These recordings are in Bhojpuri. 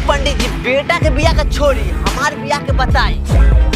पंडित जी बेटा के बियाह के छोड़ी हमार बियाह के बताई।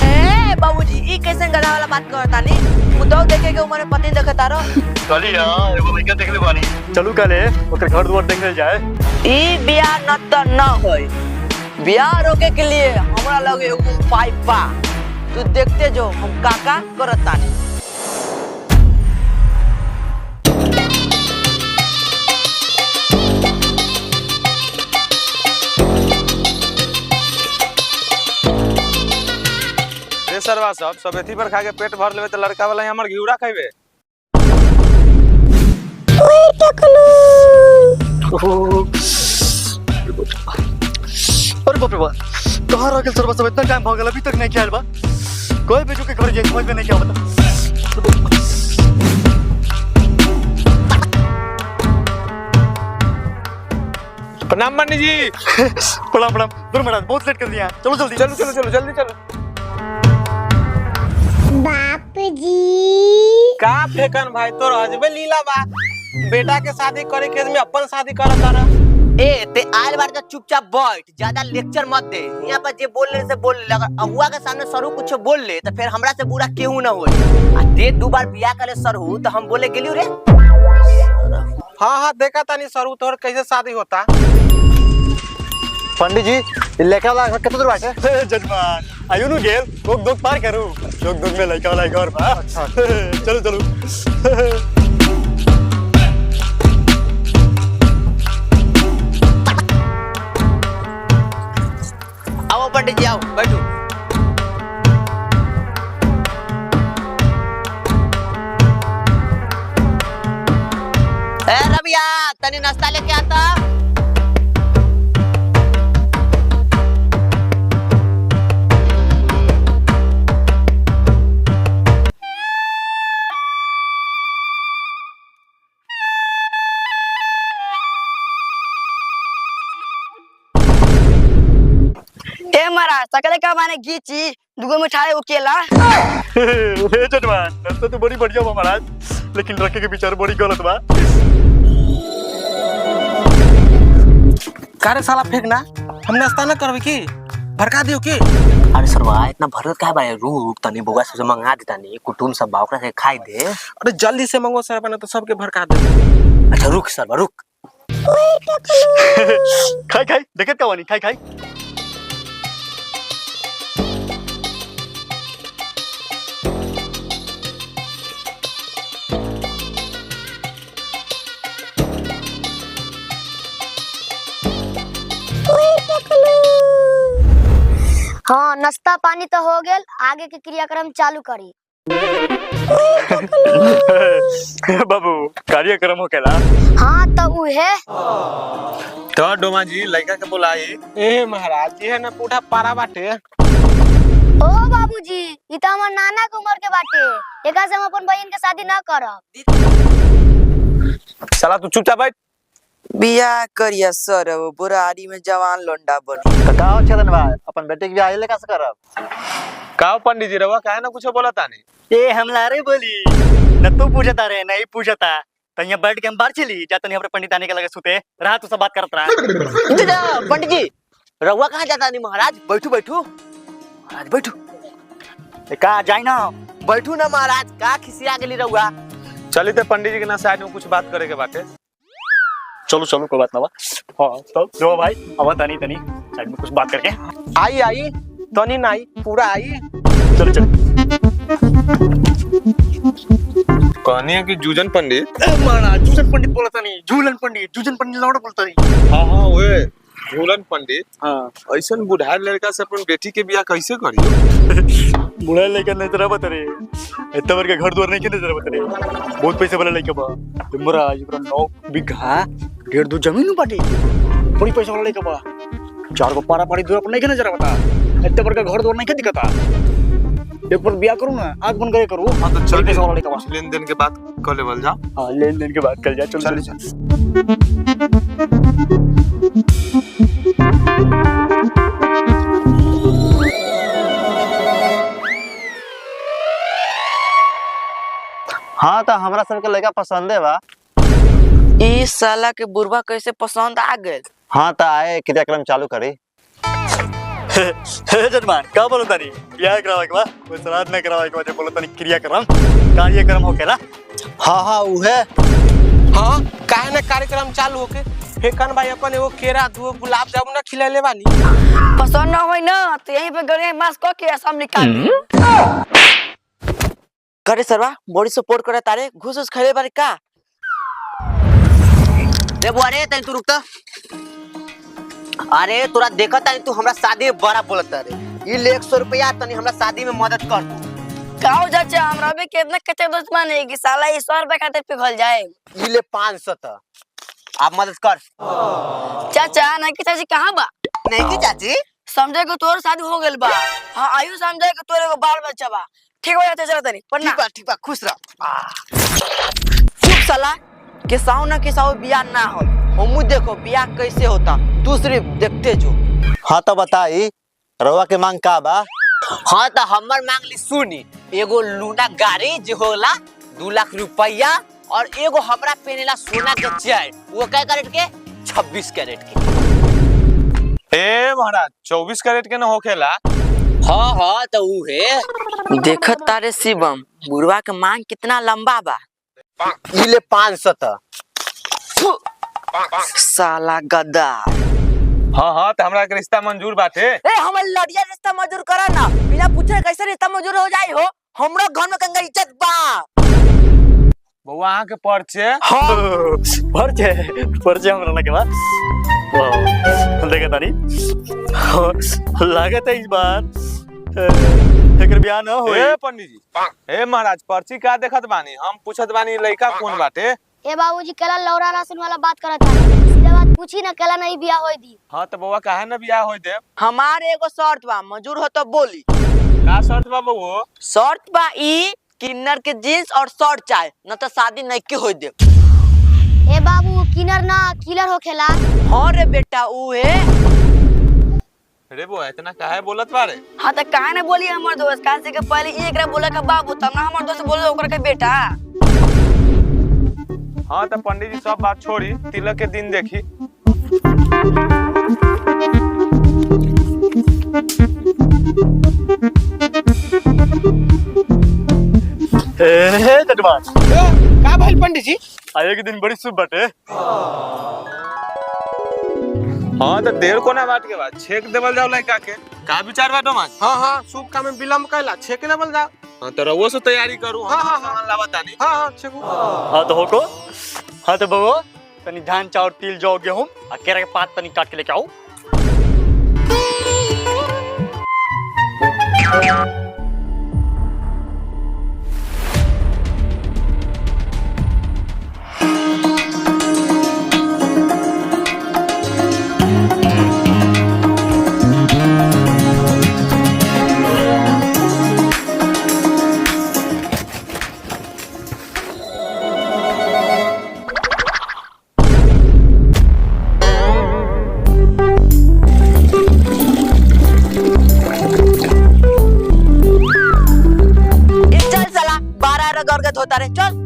ए बाबूजी ई कैसे गधा वाला बात करता नी मुद्दा देखे के उम्र में पति देखता रो। चली हां एगो लड़का देख ले बानी चलू काले ओकर घर द्वार देख ले जाए। ई बियाह न त न होई। बियाह रोके के लिए हमरा लगे एगो उपाय बा। तू देखते जो हम काका करता नी। सरवा सब एथी पर खा के पेट भर लेबे त लड़का वाला हमर घिउरा खाइबे। ओए टकलू अरे बाप रे बाप कहां रह गेल सरवा सब इतना टाइम भ गेल अभी तक नहीं आइल बा। कोई बेजू के घर जे समझ में नहीं क्या बता। प्रणाम पंडित जी। प्रणाम प्रणाम दूर महाराज बहुत लेट कर दिया। चलो जल्दी जल्दी चलो। बाप जी का फेकन भाई तोर हजबे लीला बा। बेटा के शादी करे के में अपन शादी करत तारा। ए ते आल बार का चुपचाप बैठ ज्यादा लेक्चर मत दे। यहाँ पर जे बोल ले से बोल ले अगर अहुआ के सामने सरू कुछ बोल ले तो फिर हमरा से बुरा केहू ना होई। आ ते दो बार बियाह करे सरू तो हम बोले गेलियो रे। हां देखा तानी सरू तोर कैसे शादी होता। पंडित जी लेका वाला कितना दूर बाटे? जजमान आयु नु गेल दोग दोग पार करू। दोग दोग में लड़का वाला घर बा। अच्छा चलो आओ पंडित जी आओ बैठो। ए रबिया तनी नाश्ता लेके आता। ए महाराज सकले का माने गीची दुगो मिठाई उकेला। हे जजमान नाश्ता तो बड़ी बढ़िया बा महाराज लेकिन रखे के विचार बड़ी गलत बा। कारे साला फेंकना हम नाश्ता ना करबे की भड़का दियो की। अरे सरवा इतना भरत काहे बा रुक तनी बुआ से मंगा दे तनी कुटुम सब बा ओकरा से खाई दे। अरे जल्दी से मंगो सर बना तो सबके भड़का दे। अच्छा रुक सरवा रुक। ओए टकलू खाई देखत का वानी खाई हाँ नाश्ता पानी तो हो गेल आगे के क्रियाक्रम चालू करी। बाबू कार्यक्रम हो केला। हाँ तो उहे तो डोमा जी लड़का के बुलाई। ए महाराज ये है ना पूरा पारा बाटे। ओ बाबूजी ई त हमर नाना के उम्र के बाटे। एका से हम अपन बहन के शादी ना करब। साला तू चुपचाप बैठ। बियाह करिया सर बुराड़ी में जवान लोंडा बनी। का हो छदन बा अपन बेटे के बियाह लेका से करब। का पंडित जी रवा काहे ना कुछ बोला तानी। ए हमला रे बोली न तू पूछता रे नहीं पूछता तो यहाँ बैठ के हम बाहर चली जाता नहीं अपने पंडित आने के लगे सुते रहा तू सब बात करत रहा। पंडित जी रउआ कहाँ जाता नहीं महाराज बैठू महाराज बैठू। का जाई ना बैठू ना महाराज का खिसिया गेली रउआ। चली तो पंडित जी के ना साइड में कुछ बात करे के बाटे। चलो कोई बात ना बा। हाँ तो जो भाई अब तनी साइड में कुछ बात करके आई तनी नहीं पूरा आई। चलो कहनी है कि जूजन पंडित महाराज जूजन पंडित बोलता नहीं झूलन पंडित लौड़ा बोलता नहीं। हाँ वे झूलन पंडित। हाँ ऐसा बुढ़ा लड़का से अपन बेटी के बियाह कैसे करियो। बुढ़ा लेकर नहीं तरह बता रे इतना बार के घर द्वार नहीं के तरह बता रे बहुत पैसे वाला लेके बा महाराज 9 बीघा 1.5 जमीन बाटे बड़ी पैसा वाला लेके बा 4 गो पारा पाड़ी दूर पर नहीं के नजर बता इतना बार का घर द्वार नहीं के दिखता। एक बार बियाह करूँ ना आग बन करे करूँ। हाँ तो चल पैसा वाला लेके बा लेन देन के बात कर लेवल जा। हाँ लेन देन के बात कर जा। चल हाँ तो हमरा सबके लड़का पसंद है बा। इस साला के बुढ़वा कैसे पसंद आ गए। हाँ तो आए क्रियाक्रम चालू करी। जजमान का बोलता नहीं क्या करावे के बा कोई श्राद्ध में करावे के बा बोलता नहीं क्रियाक्रम कार्यक्रम होकेला। हाँ वो है। हाँ काहे ना कार्यक्रम चालू होके फेकन भाई अपन एगो केरा दो गुलाब जामुन ना खिलाले बानी। पसंद ना होई ना तो यहीं पे गड़े मास को के असम निकाल करे सरवा बॉडी सपोर्ट करे तारे घुस घुस खले बारे का दे बुआरे तनी तू रुकता। अरे तोरा देखत तानी तू हमरा शादी में बड़ा बोलत रे ई ले 100 रुपया तनी हमरा शादी में मदद कर तू। काओ चाचा हमरा भी कितना कच्चा दोस्त माने कि साला 100 रुपए खातिर पिघल जाए। ई ले 500 त आप मदद कर। चाचा ना कि चाची कहां बा? नहीं की चाची समझे को तोर शादी हो गेल बा। हां आयु समझे को तोरे को बाल बच्चा बा। ठीक हो जाते चला तनी पर ना ठीक बा खुश रह। चुप साला किसाऊ ना किसाऊ बियाह ना हो हमू देखो बियाह कैसे होता तू सिर्फ देखते जो। हाँ तो बताई रवा के मांग का बा? हाँ तो हमर मांग ली सुनी एगो लूना गाड़ी जो होला 2 लाख रुपया और एगो हमरा पहनेला सोना के चैन वो क्या कैरेट के 26 कैरेट के। ए महाराज 24 कैरेट के न होखेला। हाँ हाँ तो वो है। देखत तारे शिवम बुढ़वा के मांग कितना लंबा बा। ई ले 500 त साला गद्दा। हाँ तो हमरा के रिश्ता मंजूर बाटे। ए हमर लड़िया रिश्ता मंजूर करा ना बिना पूछे कैसे रिश्ता मंजूर हो जाई हो हमरो घर में कंगा इज्जत बा। बउआ अहाँ के पर्चे परचे हमरा ना के बा। वाह देखा तारी लागत है इस बार एकर बियाह न होई। ए पंडित जी ए महाराज पर्ची का देखत बानी हम पूछत बानी लइका कौन बाटे। ए बाबूजी कला लौरा राशन वाला बात करत है सीधा बात पूछी ना कला नहीं बियाह होई दी। हाँ तो बउआ काहे न बियाह होई दे? हमारे एगो शर्त बा मंजूर हो तो बोली। का शर्त बा बउआ? शर्त बा ई किन्नर के जींस और शर्ट चाहे न तो शादी नहीं के होई दे। ए बाबू किनर ना किलर होखेला। हाँ रे बेटा ऊ है। रे बउआ इतना काहे बोलत बारे? हां त काहे ना बोली हमर दोस्त काहे के पहले एकरा बोला का बाबू तब ना हमर दोस्त बोले ओकरा के बेटा। हाँ तो पंडित जी सब बात छोड़ी तिलक के दिन देखी। जजमान का भाई पंडित जी? आए के दिन बड़ी शुभ बाटे। हाँ तो देर को ना बात के बाद छेक देवल जाओ लइका के का विचार बाटो मान। हाँ शुभ काम में विलंब कैला छेक देवल जाओ। हाँ तो रउआ से तैयारी करू। हाँ सामान लावा तानी। हाँ छेकू। हाँ तो होको हाँ तो बबो तनी धान चाउर तिल जौ गेहूं आ केरा के पात तनी काट के लेके आओ। होता रे चल।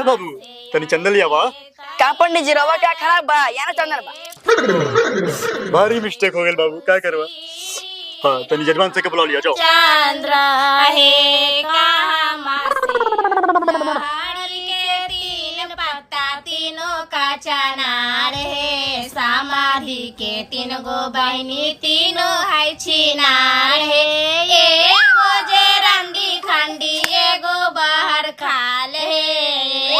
बाबू तनी चंदन लिया बा। का पंडित जी रवा क्या खराब बा या ना चंदन बा। भारी मिस्टेक हो गेल बाबू का करवा। हाँ तनी जजमान से के बुला लिया जाओ। चंद्र है के 3 पत्ता तीनों का चनार है समाधि के 3 गो बहनी तीनों है छिनार है एगो जे रंडी खंडी एगो बाहर खाल है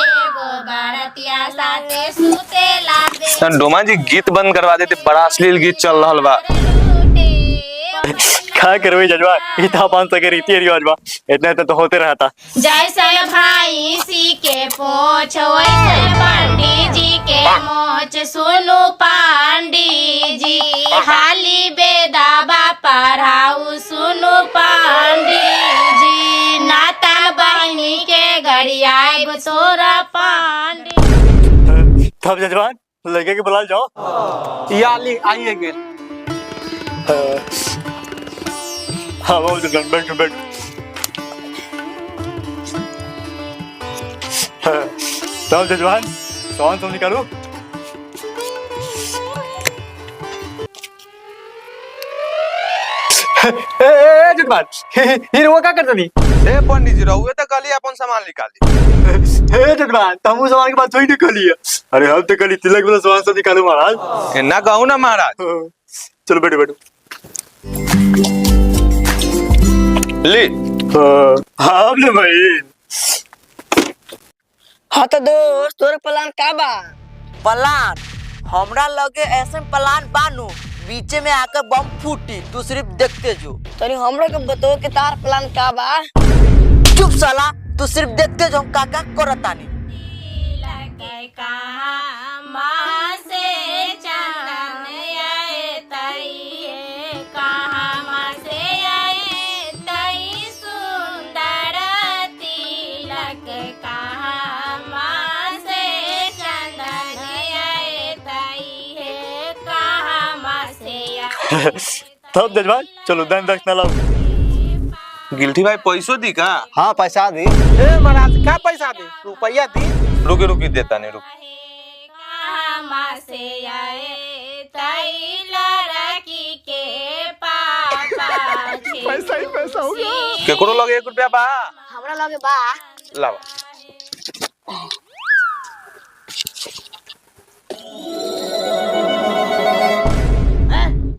एगो बरतिया साथे सुते लागे। डोमा जी गीत बंद करवा देते बड़ा अश्लील गीत चल रहा बा। का करवे जजमान इतना 500 के रीति रिवाज बा इतना तो होते रहता। जैसे भाई सी के पोछ वैसे पंडित जी के मोछ सुनो पांडी जी हाली बेदाबा चढ़ाऊ सुनु पंडित जी नाता बहनी के गरियाए तोरा पंडित। तब जजमान लड़के के बुला जाओ। याली आइए गे। हाँ बाबू जजमान बैठो बैठो। तब जजमान सामान सब निकालो। जजमान ये वो क्या करता नहीं? ए पंडित जी रहुए तो कल ही अपन सामान निकाली। हे जजमान तमु सामान के बात थोड़ी निकाली है। अरे हम तो कल तिलक वाला सामान सब निकालो महाराज। ना कहूँ ना महाराज। चलो बैठो बैठो। ली हाँ ले भाई। हाँ तो दोस्त तोरे प्लान का बा? प्लान हमरा लगे ऐसे प्लान बानू बीचे में आकर बम फूटी तू सिर्फ देखते जो। तनी हमरा के बताओ कि तार प्लान का बा? चुप साला तू सिर्फ देखते जो हम काका करतानी। लगे कहाँ माँ से चंदन आए तई कहाँ माँ से आए तई सुंदर तिलक कहाँ माँ से चंदन आए तई है कहाँ माँ से आए। तब जजमान चलो दान दक्षिणा लाओ। गिल्टी भाई पैसो दी का? हाँ पैसा दी। ए महाराज क्या पैसा दी? रुपया दी। रुकी रुकी देता नहीं रुक। कहाँ माँ से आए तई लड़की के पापा पैसा ही पैसा हो गया। केकरो लगे 1 रुपया बा? हमरा लगे बा। लावा।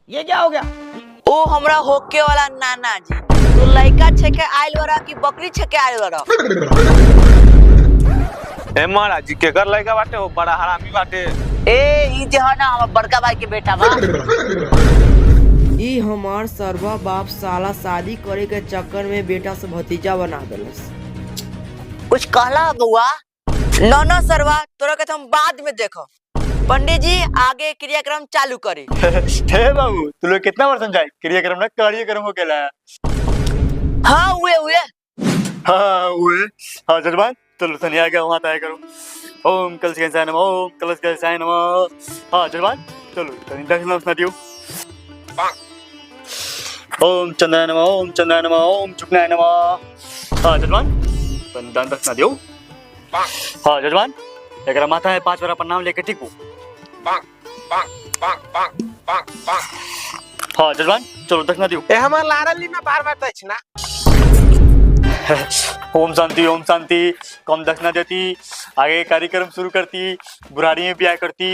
ये क्या हो गया? ओ हमरा होके वाला नाना जी तू लड़का छके आइल वाला की बकरी छके आइल वाला? ए महाराज जी केकर लड़का बाटे हो बड़ा हरामी बाटे। ए ई जे है ना हमर बड़का भाई के बेटा बा। ई हमार सरवा बाप साला शादी करे के चक्कर में बेटा से भतीजा बना देलस। कुछ कहला बउआ? न सरवा तोरा के हम बाद में देखो। पंडित जी आगे क्रियाक्रम चालू करी। हे बाबू तू लोग कितना बार समझाए क्रियाक्रम ना कार्यक्रम हो केला। हाँ हुए हाँ हुए। हाँ जजमान चलो सनी आ गया वहाँ तय करो। ओम कलश गणेशाय नमः ओम कलश गणेशाय नमः। हाँ जजमान चलो सनी दक्षिणा सुना दियो। ओम चंद्राय नमः ओम चंद्राय नमः ओम चुकनाय नमः। हाँ जजमान सनी दान दक्षिणा दियो। हाँ जजमान एकरा माथा है 5 बार प्रणाम लेके टिकू। हाँ जजमान चलो दक्षिणा दियो। ए हमार लाडली में बार दक्षिणा। ओम शांति कम दक्षिणा देती आगे कार्यक्रम शुरू करती बुराड़ी में ब्याह करती।